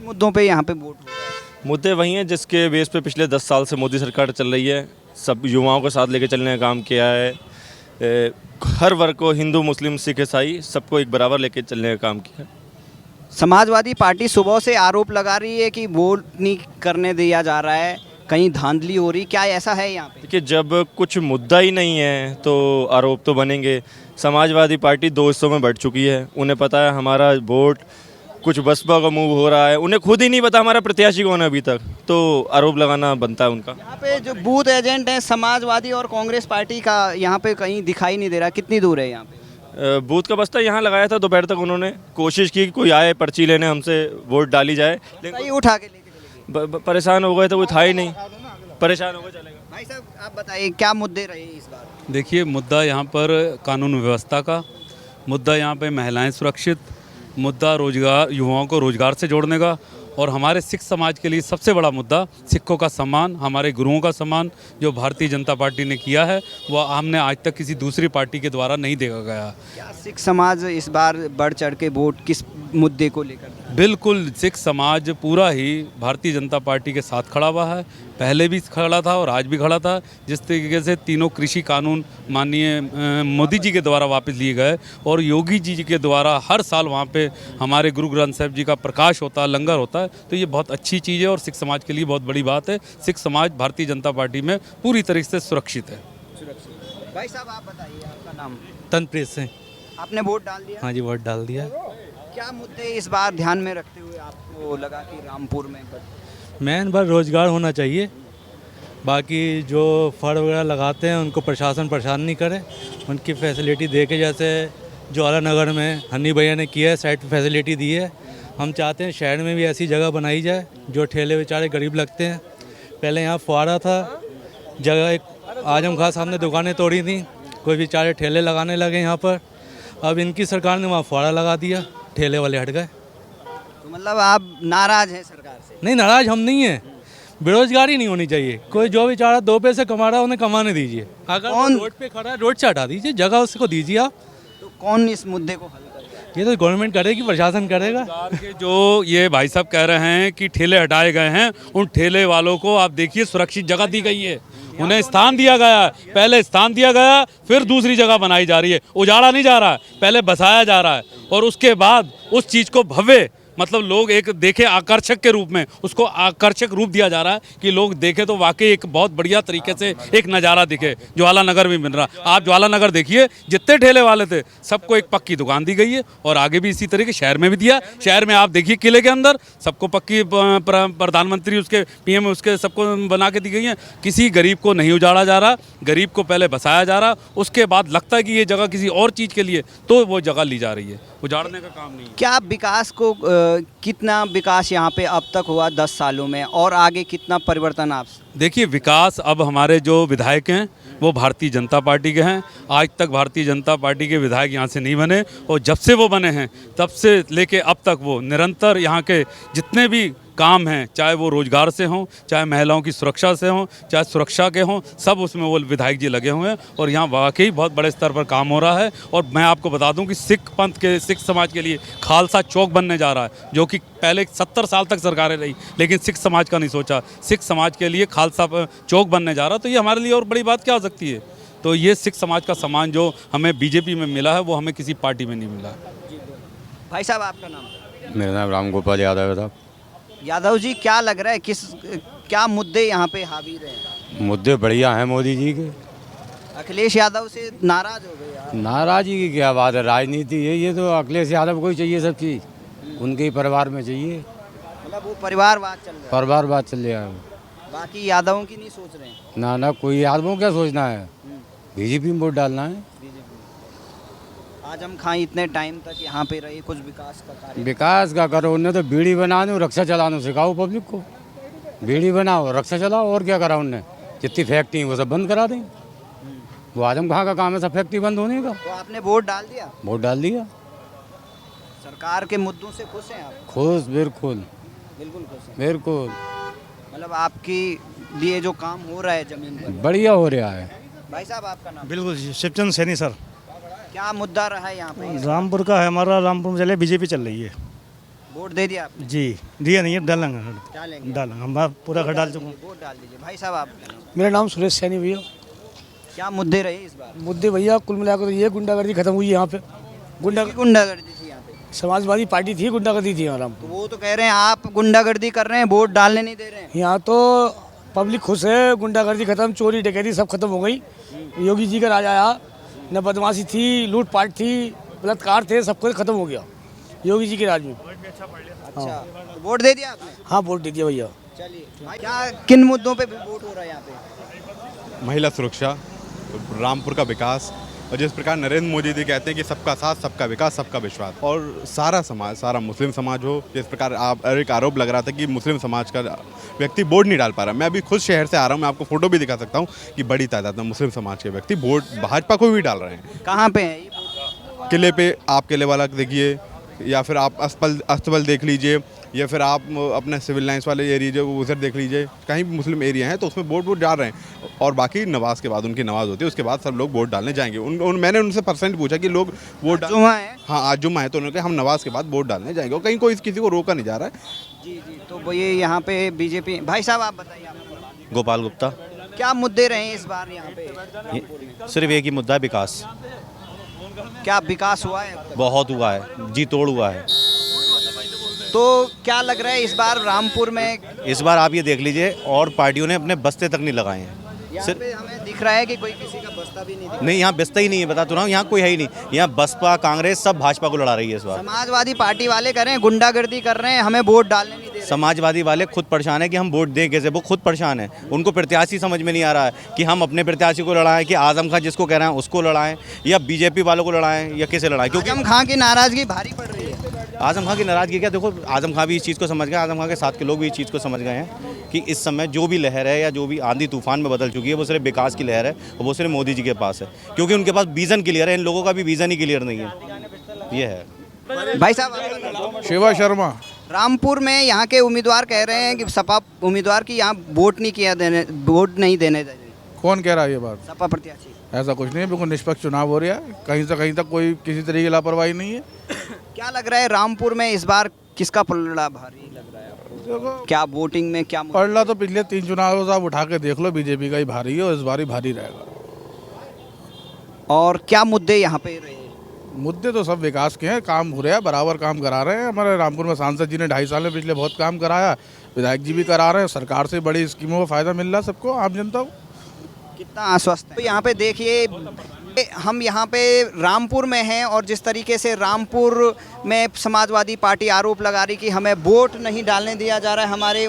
मुद्दों पे यहाँ पे वोट हो रहा है? मुद्दे वही हैं जिसके बेस पे पिछले 10 साल से मोदी सरकार चल रही है। सब युवाओं को साथ लेके चलने का काम किया है। हर वर्ग को, हिंदू मुस्लिम सिख ईसाई, सबको एक बराबर लेके चलने का काम किया है। समाजवादी पार्टी सुबह से आरोप लगा रही है कि वोट नहीं करने दिया जा रहा है, कहीं धांधली हो रही, क्या ऐसा है यहाँ पे? देखिए, जब कुछ मुद्दा ही नहीं है तो आरोप तो बनेंगे। समाजवादी पार्टी 2 हिस्सों में बंट चुकी है। उन्हें पता है हमारा वोट कुछ बसपा का मूव हो रहा है, उन्हें खुद ही नहीं पता हमारा प्रत्याशी कौन है अभी तक, तो आरोप लगाना बनता है उनका। यहाँ पे जो बूथ एजेंट है समाजवादी और कांग्रेस पार्टी का, यहाँ पे कहीं दिखाई नहीं दे रहा, कितनी दूर है यहाँ पे? बूथ का बस्ता यहाँ लगाया था। दोपहर तक उन्होंने कोशिश की कि कोई आए पर्ची लेने, हमसे वोट डाली जाए, सही लेकिन उठा के लेके चले गए। परेशान हो गए तो कोई था ही नहीं। परेशान हो गए, चलेगा। भाई साहब आप बताइए क्या मुद्दे रहे इस बार? देखिए, मुद्दा यहाँ पर कानून व्यवस्था का, मुद्दा यहाँ पे महिलाएं सुरक्षित, मुद्दा रोजगार, युवाओं को रोजगार से जोड़ने का, और हमारे सिख समाज के लिए सबसे बड़ा मुद्दा सिखों का सम्मान, हमारे गुरुओं का सम्मान जो भारतीय जनता पार्टी ने किया है वह हमने आज तक किसी दूसरी पार्टी के द्वारा नहीं देखा गया। क्या सिख समाज इस बार बढ़ चढ़ के वोट किस मुद्दे को लेकर? बिल्कुल, सिख समाज पूरा ही भारतीय जनता पार्टी के साथ खड़ा हुआ है, पहले भी खड़ा था और आज भी खड़ा था। जिस तरीके से तीनों कृषि कानून माननीय मोदी जी के द्वारा वापस लिए गए और योगी जी के द्वारा हर साल वहाँ पे हमारे गुरु ग्रंथ साहिब जी का प्रकाश होता है, लंगर होता है, तो ये बहुत अच्छी चीज़ है और सिख समाज के लिए बहुत बड़ी बात है। सिख समाज भारतीय जनता पार्टी में पूरी तरीके से सुरक्षित है। भाई साहब आप बताइए आपका नाम? तनप्रीत सिंह। आपने वोट डाल दिया? हाँ जी, वोट डाल दिया। क्या मुद्दे इस बार ध्यान में रखते हुए आपको लगा कि रामपुर में मेन बात रोजगार होना चाहिए, बाकी जो फड़ वगैरह लगाते हैं उनको प्रशासन परेशान नहीं करे, उनकी फैसिलिटी दे के, जैसे ज्वाला नगर में हनी भैया ने किया है, साइड पे फैसिलिटी दी है। हम चाहते हैं शहर में भी ऐसी जगह बनाई जाए जो ठेले बेचारे गरीब लगते हैं। पहले यहाँ फुआरा था, जगह एक आजम खां साहब ने दुकानें तोड़ी थी, कोई बेचारे ठेले लगाने लगे यहाँ पर। अब इनकी सरकार ने वहाँ फुआरा लगा दिया, ठेले वाले हट गए। तो मतलब आप नाराज हैं सरकार से? नहीं, नाराज हम नहीं हैं, बेरोजगारी नहीं होनी चाहिए। कोई जो बेचारा 2 पैसे कमा रहा है उन्हें कमाने दीजिए। अगर कौन रोड पे खड़ा है, रोड से हटा दीजिए, जगह उसको दीजिए आप। तो कौन इस मुद्दे को हल करेगा? ये तो गवर्नमेंट करेगी, प्रशासन करेगा। सरकार के जो ये भाई साहब कह रहे हैं कि ठेले हटाए गए हैं, उन ठेले वालों को आप देखिए सुरक्षित जगह दी गई है, उन्हें स्थान दिया गया है। पहले स्थान दिया गया, फिर दूसरी जगह बनाई जा रही है। उजाड़ा नहीं जा रहा है, पहले बसाया जा रहा है और उसके बाद उस चीज़ को भव्य, मतलब लोग एक देखे आकर्षक के रूप में, उसको आकर्षक रूप दिया जा रहा है कि लोग देखें तो वाकई एक बहुत बढ़िया तरीके से एक नज़ारा दिखे। ज्वाला नगर भी मिल रहा, आप ज्वाला नगर देखिए, जितने ठेले वाले थे सबको एक पक्की दुकान दी गई है और आगे भी इसी तरीके शहर में भी दिया। शहर में आप देखिए किले के अंदर सबको पक्की, प्रधानमंत्री उसके पीएम उसके सबको बना के दी गई है। किसी गरीब को नहीं उजाड़ा जा रहा, गरीब को पहले बसाया जा रहा, उसके बाद लगता है कि ये जगह किसी और चीज़ के लिए, तो वो जगह ली जा रही है, उजाड़ने का काम नहीं है। क्या विकास को कितना विकास यहाँ पे अब तक हुआ 10 सालों में, और आगे कितना परिवर्तन आप? देखिए, विकास अब हमारे जो विधायक हैं वो भारतीय जनता पार्टी के हैं। आज तक भारतीय जनता पार्टी के विधायक यहाँ से नहीं बने और जब से वो बने हैं तब से लेके अब तक वो निरंतर यहाँ के जितने भी काम हैं, चाहे वो रोजगार से हों, चाहे महिलाओं की सुरक्षा से हों, चाहे सुरक्षा के हों, सब उसमें वो विधायक जी लगे हुए हैं और यहाँ वाकई बहुत बड़े स्तर पर काम हो रहा है। और मैं आपको बता दूं कि सिख पंथ के, सिख समाज के लिए खालसा चौक बनने जा रहा है, जो कि पहले 70 साल तक सरकारें रही, लेकिन सिख समाज का नहीं सोचा। सिख समाज के लिए खालसा चौक बनने जा रहा है, तो ये हमारे लिए और बड़ी बात क्या हो सकती है। तो ये सिख समाज का सम्मान जो हमें बीजेपी में मिला है वो हमें किसी पार्टी में नहीं मिला। भाई साहब आपका नाम? मेरा नाम राम गोपाल यादव है साहब। यादव जी, क्या लग रहा है क्या मुद्दे यहाँ पे हावी रहे? मुद्दे बढ़िया हैं मोदी जी के। अखिलेश यादव से नाराज हो गए यार। नाराज़गी की क्या बात है, राजनीति है ये, तो अखिलेश यादव को ही चाहिए सब चीज़, उनके ही परिवार में चाहिए। मतलब वो परिवारवाद चल रहा है, परिवारवाद चल रहा है, बाकी यादवों की नहीं सोच रहे हैं। ना ना, कोई यादवों क्या सोचना है, बीजेपी में वोट डालना है। आजम खां इतने टाइम तक यहाँ पे रहे, कुछ विकास का कार्य? विकास का करो, उन्हें तो बीड़ी बनाने और रक्षा चलाने सिखाओ पब्लिक को। बीड़ी बनाओ, रक्षा चलाओ, और क्या करा उनने? जितनी फैक्ट्री वो सब बंद करा दें। वो आजम खां का काम है सब फैक्ट्री बंद होने का। तो आपने वोट डाल दिया? वोट डाल दिया। सरकार के मुद्दों से खुश हैं आप? खुश, बिल्कुल बिल्कुल खुश हैं। बिल्कुल, मतलब आपके लिए जो काम हो रहा है जमीन पर बढ़िया हो रहा है। भाई साहब आपका नाम? बिल्कुल जी, शिवचंद सैनी सर। क्या मुद्दा रहा है यहाँ पे? रामपुर का है हमारा, रामपुर में चले बीजेपी चल रही है। वोट दे दिया आपने? जी दिया नहीं है, डालेंगे डालेंगे। डालेंगे हम पूरा घर डाल चुके हैं। वोट डाल दीजिए। भाई साहब आप मेरा नाम सुरेश सैनी भैया। क्या मुद्दे रहे इस बार? मुद्दे भैया कुल मिलाकर तो ये गुंडागर्दी खत्म हुई है यहाँ पे। गुंडागर्दी थी यहाँ पे? समाजवादी पार्टी थी, गुंडागर्दी थी यहाँ तो वो तो कह रहे हैं आप गुंडागर्दी कर रहे हैं, वोट डालने नहीं दे रहे हैं। यहाँ तो पब्लिक खुश है, गुंडागर्दी खत्म, चोरी डकैती सब खत्म हो गई। योगी जी का राज आया, न बदमाशी थी, लूटपाट थी, बलात्कार थे, सब कुछ खत्म हो गया योगी जी के राज में। अच्छा, तो वोट दे दिया आपने? हाँ वोट दे दिया भैया। चलिए, क्या किन मुद्दों पे वोट हो रहा है यहाँ पे? महिला सुरक्षा, रामपुर का विकास, और जिस प्रकार नरेंद्र मोदी जी कहते हैं कि सबका साथ, सबका विकास, सबका विश्वास, और सारा समाज, सारा मुस्लिम समाज हो। जिस प्रकार आप एक आरोप लग रहा था कि मुस्लिम समाज का व्यक्ति वोट नहीं डाल पा रहा, मैं अभी खुद शहर से आ रहा हूँ, मैं आपको फोटो भी दिखा सकता हूँ कि बड़ी तादाद में मुस्लिम समाज के व्यक्ति वोट भाजपा को भी डाल रहे हैं। कहाँ पे है ये? किले पे, आप किले वाला देखिए, या फिर आप अस्तबल देख लीजिए, या फिर आप अपने सिविल लाइंस वाले एरिया जो उधर देख लीजिए, कहीं भी मुस्लिम एरिया है तो उसमें वोट डाल रहे हैं। और बाकी नमाज के बाद, उनकी नमाज होती है, उसके बाद सब लोग वोट डालने जाएंगे। मैंने उनसे परसेंट पूछा कि लोग वोट जुम्मा है? हाँ आज जुम्मा है, तो उन्होंने कहा हम नमाज के बाद वोट डालने जाएंगे, और कहीं कोई किसी को रोका नहीं जा रहा है। जी जी, तो वो ये यहाँ पे बीजेपी। भाई साहब आप बताइए, आप गोपाल गुप्ता। क्या मुद्दे रहे इस बार यहाँ पे रामपुर में? सिर्फ एक ही मुद्दा है, विकास। क्या विकास हुआ है अब तक? बहुत हुआ है, जी तोड़ हुआ है। तो क्या लग रहा है इस बार रामपुर में? इस बार आप ये देख लीजिए, और पार्टियों ने अपने बस्ते तक नहीं लगाए हैं। यहाँ पे हमें दिख रहा है कि कोई किसी का बस्ता भी नहीं दिख नहीं, यहाँ बस्ता ही नहीं है, बता तो रहा हूँ, यहाँ कोई है ही नहीं। यहाँ बसपा, कांग्रेस सब भाजपा को लड़ा रही है इस रहा। बार। समाजवादी पार्टी वाले कर रहे हैं, गुंडागर्दी कर रहे हैं, हमें वोट डालने नहीं दे रहे। समाजवादी वाले खुद परेशान है कि हम वोट दें कैसे, वो खुद परेशान है। उनको प्रत्याशी समझ में नहीं आ रहा है कि हम अपने प्रत्याशी को लड़ाएं, कि आजम खां जिसको कह रहे हैं उसको लड़ाएं, या बीजेपी वालों को लड़ाएं, या किसे लड़ाएं। क्योंकि आजम खां की नाराजगी भारी पड़ रही है। आजम खां की नाराजगी क्या, देखो आजम खां भी इस चीज़ को समझ गए, आजम खां के साथ के लोग भी इस चीज़ को समझ गए हैं कि इस समय जो भी लहर है या जो भी आंधी तूफान में बदल चुकी है, वो सिर्फ विकास की लहर है, और वो सिर्फ मोदी जी के पास है, क्योंकि उनके पास विज़न क्लियर है। इन लोगों का भी विज़न ही क्लियर नहीं है। ये है। भाई साहब आपका नाम? शिवा शर्मा। रामपुर में यहाँ के उम्मीदवार कह रहे हैं कि सपा उम्मीदवार की यहाँ वोट नहीं देने दे रहे। कौन कह रहा है ये बात? सपा प्रत्याशी। ऐसा कुछ नहीं है, बिल्कुल निष्पक्ष चुनाव हो रहा है, कहीं से कहीं तक कोई किसी तरीके की लापरवाही नहीं है। क्या लग रहा है रामपुर में इस बार किसका पलड़ा भारी लग रहा है आपको? क्या वोटिंग में क्या पड़ला तो पिछले 3 चुनाव से आप उठा के देख लो, बीजेपी का ही भारी है, और इस बार ही भारी रहेगा। और क्या मुद्दे यहाँ पे रहे? मुद्दे तो सब विकास के हैं, काम हो रहा है, बराबर काम करा रहे हैं। हमारे रामपुर में सांसद जी ने 2.5 साल में पिछले बहुत काम कराया, विधायक जी भी करा रहे हैं, सरकार से बड़ी स्कीमों का फ़ायदा मिल रहा है सबको, आम जनता को। कितना आश्वस्त है। तो यहाँ पे देखिए, हम यहाँ पे रामपुर में हैं, और जिस तरीके से रामपुर में समाजवादी पार्टी आरोप लगा रही कि हमें वोट नहीं डालने दिया जा रहा है हमारे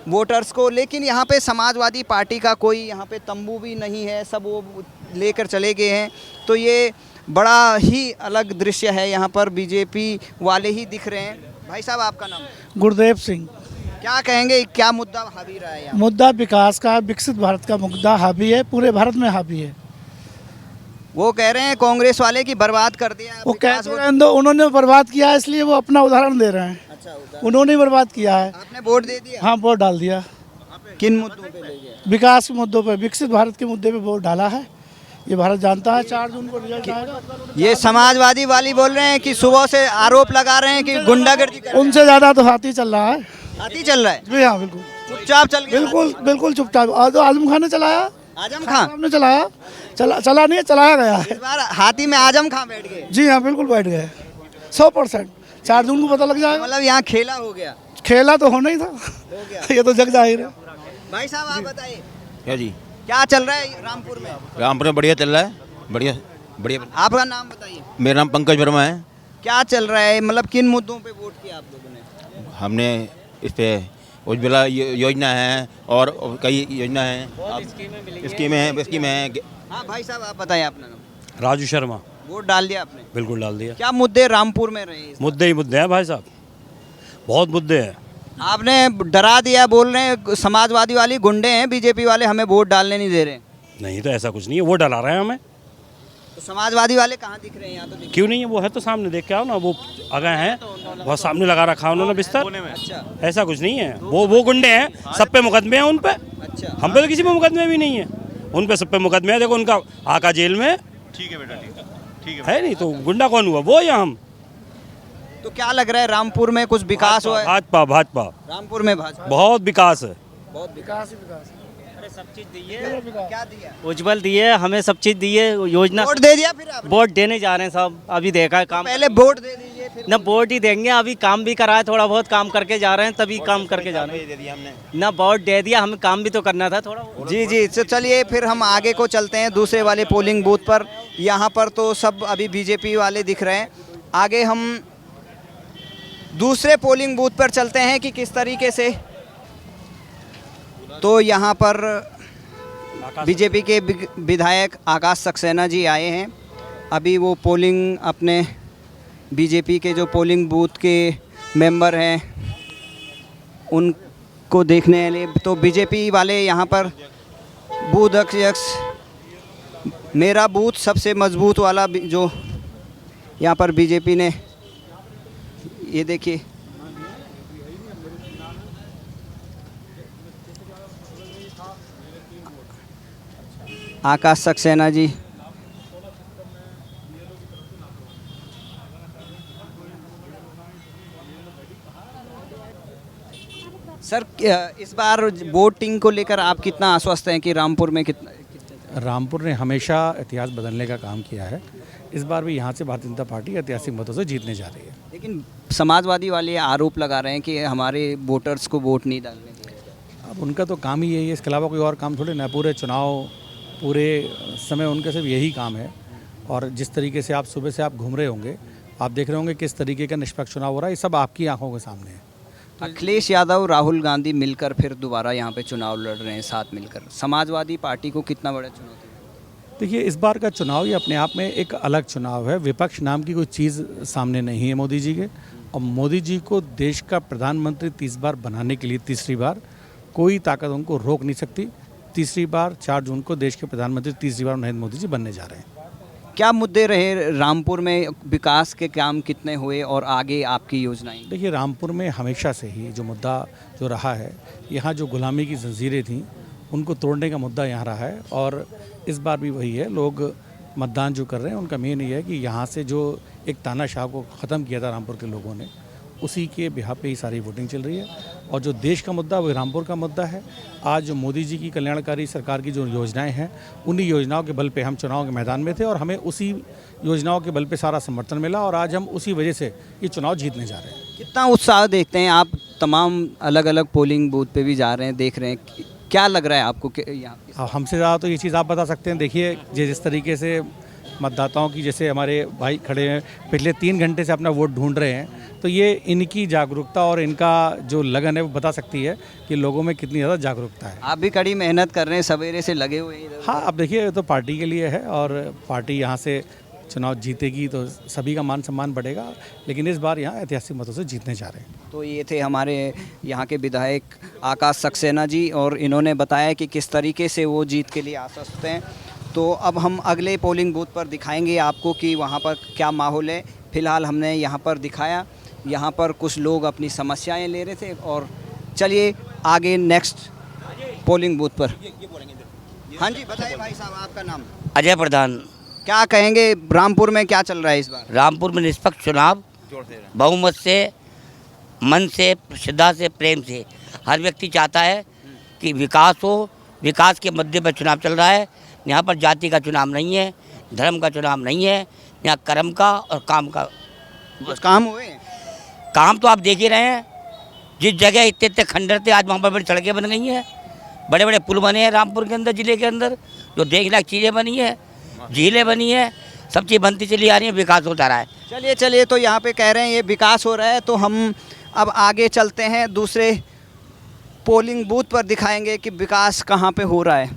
वोटर्स को, लेकिन यहाँ पे समाजवादी पार्टी का कोई यहाँ पे तंबू भी नहीं है, सब वो लेकर चले गए हैं। तो ये बड़ा ही अलग दृश्य है, यहाँ पर बीजेपी वाले ही दिख रहे हैं। भाई साहब आपका नाम? गुरदेव सिंह। क्या कहेंगे, क्या मुद्दा हावी रहा है यहाँ? मुद्दा विकास का, विकसित भारत का मुद्दा हावी है, पूरे भारत में हावी है। वो कह रहे हैं कांग्रेस वाले की बर्बाद कर दिया। वो कहते हैं तो उन्होंने बर्बाद किया है, इसलिए वो अपना उदाहरण दे रहे हैं। अच्छा, उन्होंने बर्बाद किया है। आपने वोट दे दिया? हाँ वोट डाल दिया। किन मुद्दों पे ले गए? विकास के मुद्दों पे, विकसित भारत के मुद्दे पे वोट डाला है। ये भारत जानता है 4 जून को रिजल्ट आएगा। ये समाजवादी वाली बोल रहे हैं कि सुबह से आरोप लगा रहे हैं कि गुंडागर्दी कर रहे हैं। उनसे ज़्यादा तो हाथी चल रहा है। हाथी चल रहा है? जी हाँ बिल्कुल चुपचाप चल गया? बिल्कुल बिल्कुल चुपचाप। और तो आजम खान ने चलाया। आजम खां ने चलाया, चला नहीं, चलाया गया है। इस बार हाथी में आजम खां बैठ गए? जी हाँ बिल्कुल बैठ गए, 100%। 4 जून को पता लग जाएगा। मतलब यहाँ खेला हो गया? खेला तो होना ही था, हो गया। ये तो जग जाहिर है। भाई साहब आप बताइए, क्या जी, क्या चल रहा है रामपुर में? रामपुर में बढ़िया चल रहा है, बढ़िया बढ़िया। आपका नाम बताइए। मेरा नाम पंकज वर्मा है। क्या चल रहा है, मतलब किन मुद्दों पे वोट किया आप लोगों ने? हमने इस पे उज्ज्वला योजना है और कई योजना है, स्कीमें हैं। हाँ भाई साहब आप बताइए अपना नाम। राजू शर्मा। वोट डाल दिया आपने? बिल्कुल डाल दिया। क्या मुद्दे रामपुर में रहे इस बार? मुद्दे ही मुद्दे हैं भाई साहब, बहुत मुद्दे हैं। आपने डरा दिया, बोल रहे हैं समाजवादी वाली गुंडे हैं, बीजेपी वाले हमें वोट डालने नहीं दे रहे। नहीं तो ऐसा कुछ नहीं है, वो डला रहे हैं हमें। तो समाजवादी वाले कहाँ दिख रहे हैं? यहाँ तो दिख। क्यों नहीं है, वो है तो सामने, देख के आओ ना, वो आ गए हैं, बहुत सामने लगा रखा है उन्होंने बिस्तर। अच्छा ऐसा कुछ नहीं है, वो गुंडे हैं, सब पे मुकदमे हैं उन पे। अच्छा, हम पे तो किसी पे मुकदमे भी नहीं है, उन पे सब पे मुकदमे है। देखो उनका आका जेल में। ठीक है बेटा, ठीक है। है नहीं तो गुंडा कौन हुआ, वो या हम? तो क्या लग रहा है रामपुर में कुछ विकास हुआ है? भाजपा भाजपा रामपुर में भाजपा बहुत विकास है। बहुत विकास ही विकास। अरे सब चीज दी है, क्या दिया? उज्जवल दी है, हमें सब चीज दी है, योजना वोट दे दिया फिर आपने? वोट देने जा रहे हैं सब, अभी देखा है काम। पहले वोट दे दीजिए फिर ना वोट ही देंगे, अभी काम भी कराया, थोड़ा बहुत काम करके जा रहे हैं, तभी काम करके जा रहे हैं। ना वोट दे दिया, हमें काम भी तो करना था थोड़ा। जी जी, तो चलिए फिर हम आगे को चलते हैं दूसरे वाले पोलिंग बूथ पर। यहाँ पर तो सब अभी बीजेपी वाले दिख रहे हैं। आगे हम दूसरे पोलिंग बूथ पर चलते हैं कि किस तरीके से। तो यहाँ पर बीजेपी के विधायक आकाश सक्सेना जी आए हैं। अभी वो पोलिंग अपने बीजेपी के जो पोलिंग बूथ के मेंबर हैं उनको देखने लिए, तो बीजेपी वाले यहाँ पर बूथ अध्यक्ष, मेरा बूथ सबसे मजबूत वाला जो यहाँ पर बीजेपी ने, ये देखिए आकाश सक्सेना जी। सर इस बार वोटिंग को लेकर आप कितना आश्वस्त हैं कि रामपुर में कितना? रामपुर ने हमेशा इतिहास बदलने का काम किया है। इस बार भी यहाँ से भारतीय जनता पार्टी ऐतिहासिक मतों से जीतने जा रही है। लेकिन समाजवादी वाले आरोप लगा रहे हैं कि हमारे वोटर्स को वोट नहीं डालने देंगे। अब उनका तो काम ही यही है, इसके अलावा कोई और काम थोड़े ना। पूरे चुनाव, पूरे समय उनका सिर्फ यही काम है। और जिस तरीके से आप सुबह से आप घूम रहे होंगे, आप देख रहे होंगे किस तरीके का निष्पक्ष चुनाव हो रहा है, ये सब आपकी आंखों के सामने है। अखिलेश यादव, राहुल गांधी मिलकर फिर दोबारा यहाँ पे चुनाव लड़ रहे हैं साथ मिलकर। समाजवादी पार्टी को कितना बड़ा चुनौती है? देखिए, इस बार का चुनाव ये अपने आप में एक अलग चुनाव है। विपक्ष नाम की कोई चीज़ सामने नहीं है मोदी जी के। और मोदी जी को देश का प्रधानमंत्री 30 बार बनाने के लिए, तीसरी बार कोई ताकत उनको रोक नहीं सकती। तीसरी बार 4 जून को देश के प्रधानमंत्री तीसरी बार नरेंद्र मोदी जी बनने जा रहे हैं। क्या मुद्दे रहे रामपुर में? विकास के काम कितने हुए और आगे आपकी योजनाएं? देखिए, रामपुर में हमेशा से ही जो मुद्दा जो रहा है, यहाँ जो गुलामी की जंजीरें थीं उनको तोड़ने का मुद्दा यहाँ रहा है। और इस बार भी वही है। लोग मतदान जो कर रहे हैं उनका मेन ये है कि यहाँ से जो एक तानाशाह को ख़त्म किया था रामपुर के लोगों ने, उसी के बिहाफ पे ही सारी वोटिंग चल रही है। और जो देश का मुद्दा वो रामपुर का मुद्दा है। आज जो मोदी जी की कल्याणकारी सरकार की जो योजनाएं हैं, उन्हीं योजनाओं के बल पे हम चुनाव के मैदान में थे और हमें उसी योजनाओं के बल पे सारा समर्थन मिला और आज हम उसी वजह से ये चुनाव जीतने जा रहे हैं। कितना उत्साह देखते हैं आप? तमाम अलग अलग पोलिंग बूथ पे भी जा रहे हैं, देख रहे हैं, क्या लग रहा है आपको कि यहाँ? हमसे ज़्यादा तो ये चीज़ आप बता सकते हैं। देखिए, जिस तरीके से मतदाताओं की, जैसे हमारे भाई खड़े हैं पिछले 3 घंटे से अपना वोट ढूंढ रहे हैं, तो ये इनकी जागरूकता और इनका जो लगन है वो बता सकती है कि लोगों में कितनी ज़्यादा जागरूकता है। आप भी कड़ी मेहनत कर रहे हैं, सवेरे से लगे हुए हैं। हाँ, अब देखिए, ये तो पार्टी के लिए है और पार्टी यहाँ से चुनाव जीतेगी तो सभी का मान सम्मान बढ़ेगा। लेकिन इस बार यहाँ ऐतिहासिक मतों से जीतने जा रहे हैं। तो ये थे हमारे यहाँ के विधायक आकाश सक्सेना जी और इन्होंने बताया कि किस तरीके से वो जीत के लिए आश्वस्त हैं। तो अब हम अगले पोलिंग बूथ पर दिखाएंगे आपको कि वहाँ पर क्या माहौल है। फ़िलहाल हमने यहाँ पर दिखाया, यहाँ पर कुछ लोग अपनी समस्याएं ले रहे थे। और चलिए आगे नेक्स्ट पोलिंग बूथ पर। हाँ जी, बताइए भाई साहब, आपका नाम? अजय प्रधान। क्या कहेंगे, रामपुर में क्या चल रहा है इस बार? रामपुर में निष्पक्ष चुनाव, बहुमत से, मन से, श्रद्धा से, प्रेम से हर व्यक्ति चाहता है कि विकास हो। विकास के मुद्दे पर चुनाव चल रहा है। यहाँ पर जाति का चुनाव नहीं है, धर्म का चुनाव नहीं है, यहाँ कर्म का और काम का। कुछ काम हुए? काम तो आप देख ही रहे हैं। जिस जगह इतने इतने खंडर थे, आज वहाँ पर बड़ी सड़कें बन गई हैं, बड़े बड़े पुल बने हैं रामपुर के अंदर, ज़िले के अंदर जो देखने लायक चीज़ें बनी है, झीलें बनी है, सब चीज़ बनती चली आ रही है, विकास होता रहा है। चलिए तो यहाँ पे कह रहे हैं ये विकास हो रहा है, तो हम अब आगे चलते हैं, दूसरे पोलिंग बूथ पर दिखाएंगे कि विकास कहाँ पे हो रहा है।